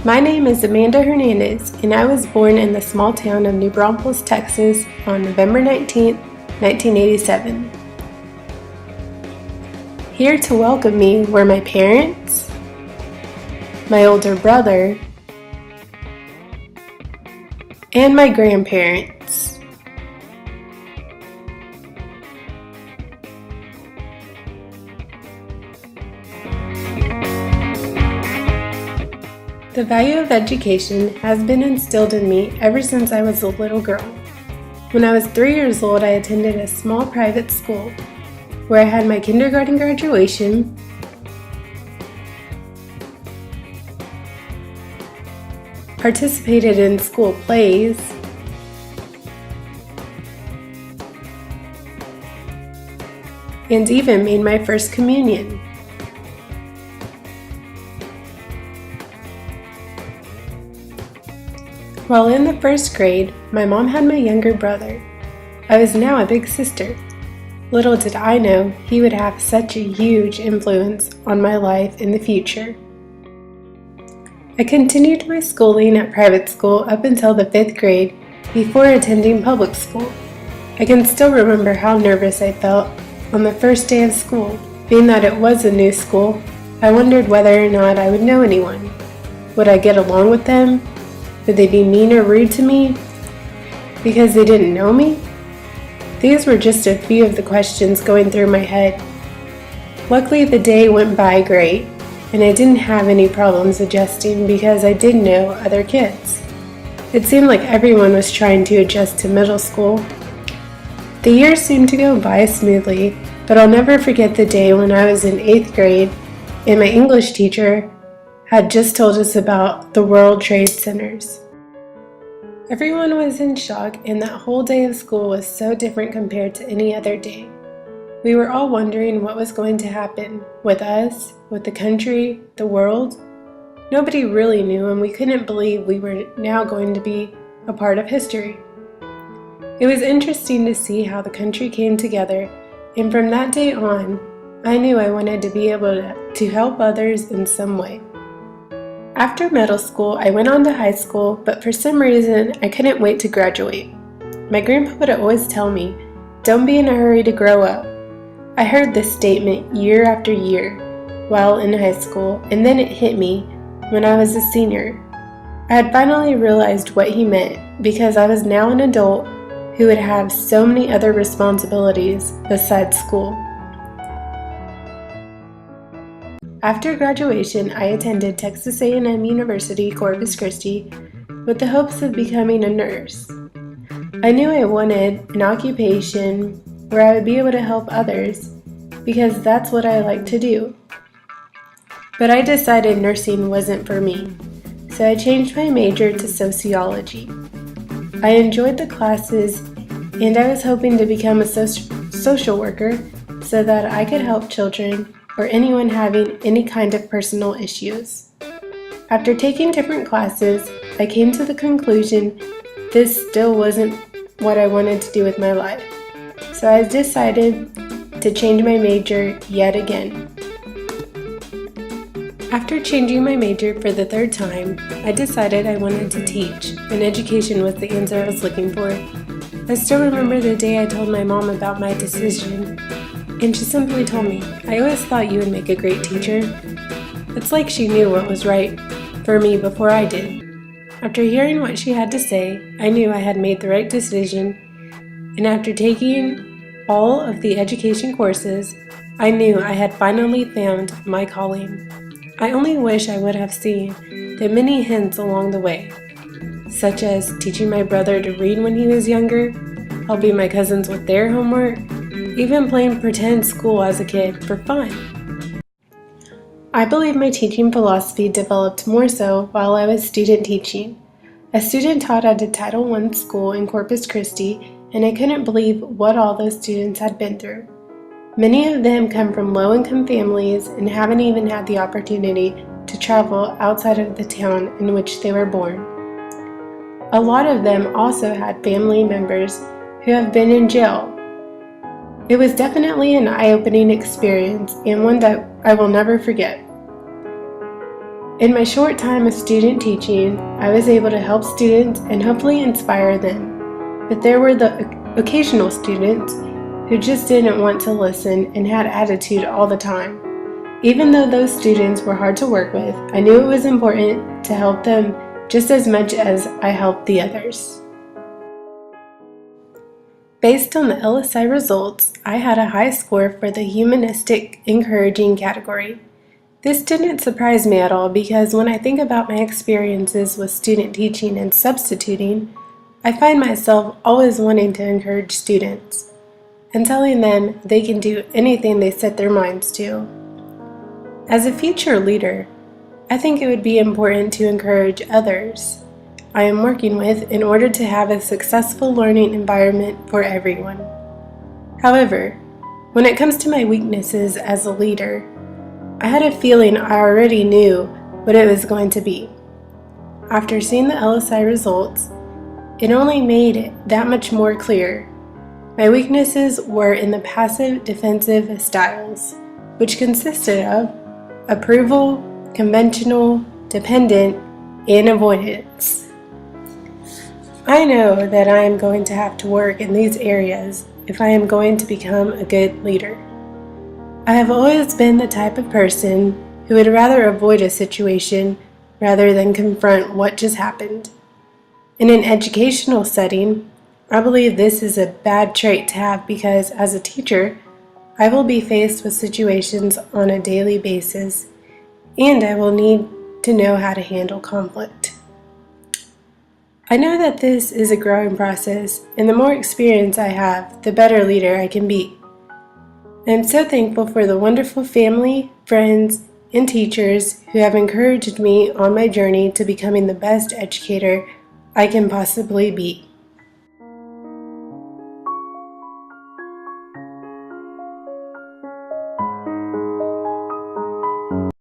My name is Amanda Hernandez, and I was born in the small town of New Braunfels, Texas on November 19, 1987. Here to welcome me were my parents, my older brother, and my grandparents. The value of education has been instilled in me ever since I was a little girl. When I was 3 years old, I attended a small private school where I had my kindergarten graduation, participated in school plays, and even made my first communion. While in the first grade, my mom had my younger brother. I was now a big sister. Little did I know he would have such a huge influence on my life in the future. I continued my schooling at private school up until the 5th grade before attending public school. I can still remember how nervous I felt on the first day of school. Being that it was a new school, I wondered whether or not I would know anyone. Would I get along with them? Would they be mean or rude to me because they didn't know me? These were just a few of the questions going through my head. Luckily, the day went by great, and I didn't have any problems adjusting because I did know other kids. It seemed like everyone was trying to adjust to middle school. The years seemed to go by smoothly, but I'll never forget the day when I was in 8th grade and my English teacher had just told us about the World Trade Centers. Everyone was in shock, and that whole day of school was so different compared to any other day. We were all wondering what was going to happen with us, with the country, the world. Nobody really knew, and we couldn't believe we were now going to be a part of history. It was interesting to see how the country came together, and from that day on, I knew I wanted to be able to help others in some way. After middle school, I went on to high school, but for some reason, I couldn't wait to graduate. My grandpa would always tell me, "Don't be in a hurry to grow up." I heard this statement year after year while in high school, and then it hit me when I was a senior. I had finally realized what he meant because I was now an adult who would have so many other responsibilities besides school. After graduation, I attended Texas A&M University, Corpus Christi, with the hopes of becoming a nurse. I knew I wanted an occupation where I would be able to help others because that's what I like to do. But I decided nursing wasn't for me, so I changed my major to sociology. I enjoyed the classes, and I was hoping to become a social worker so that I could help children or anyone having any kind of personal issues. After taking different classes, I came to the conclusion this still wasn't what I wanted to do with my life. So I decided to change my major yet again. After changing my major for the 3rd time, I decided I wanted to teach, and education was the answer I was looking for. I still remember the day I told my mom about my decision, and she simply told me, "I always thought you would make a great teacher." It's like she knew what was right for me before I did. After hearing what she had to say, I knew I had made the right decision, and after taking all of the education courses, I knew I had finally found my calling. I only wish I would have seen the many hints along the way, such as teaching my brother to read when he was younger, helping my cousins with their homework, even playing pretend school as a kid for fun. I believe my teaching philosophy developed more so while I was student teaching. A student taught at a Title I school in Corpus Christi, and I couldn't believe what all those students had been through. Many of them come from low-income families and haven't even had the opportunity to travel outside of the town in which they were born. A lot of them also had family members who have been in jail. It was definitely an eye-opening experience and one that I will never forget. In my short time of student teaching, I was able to help students and hopefully inspire them. But there were the occasional students who just didn't want to listen and had attitude all the time. Even though those students were hard to work with, I knew it was important to help them just as much as I helped the others. Based on the LSI results, I had a high score for the humanistic encouraging category. This didn't surprise me at all because when I think about my experiences with student teaching and substituting, I find myself always wanting to encourage students and telling them they can do anything they set their minds to. As a future leader, I think it would be important to encourage others I am working with in order to have a successful learning environment for everyone. However, when it comes to my weaknesses as a leader, I had a feeling I already knew what it was going to be. After seeing the LSI results, it only made it that much more clear. My weaknesses were in the passive defensive styles, which consisted of approval, conventional, dependent, and avoidance. I know that I am going to have to work in these areas if I am going to become a good leader. I have always been the type of person who would rather avoid a situation rather than confront what just happened. In an educational setting, I believe this is a bad trait to have because as a teacher, I will be faced with situations on a daily basis, and I will need to know how to handle conflict. I know that this is a growing process, and the more experience I have, the better leader I can be. I am so thankful for the wonderful family, friends, and teachers who have encouraged me on my journey to becoming the best educator I can possibly be.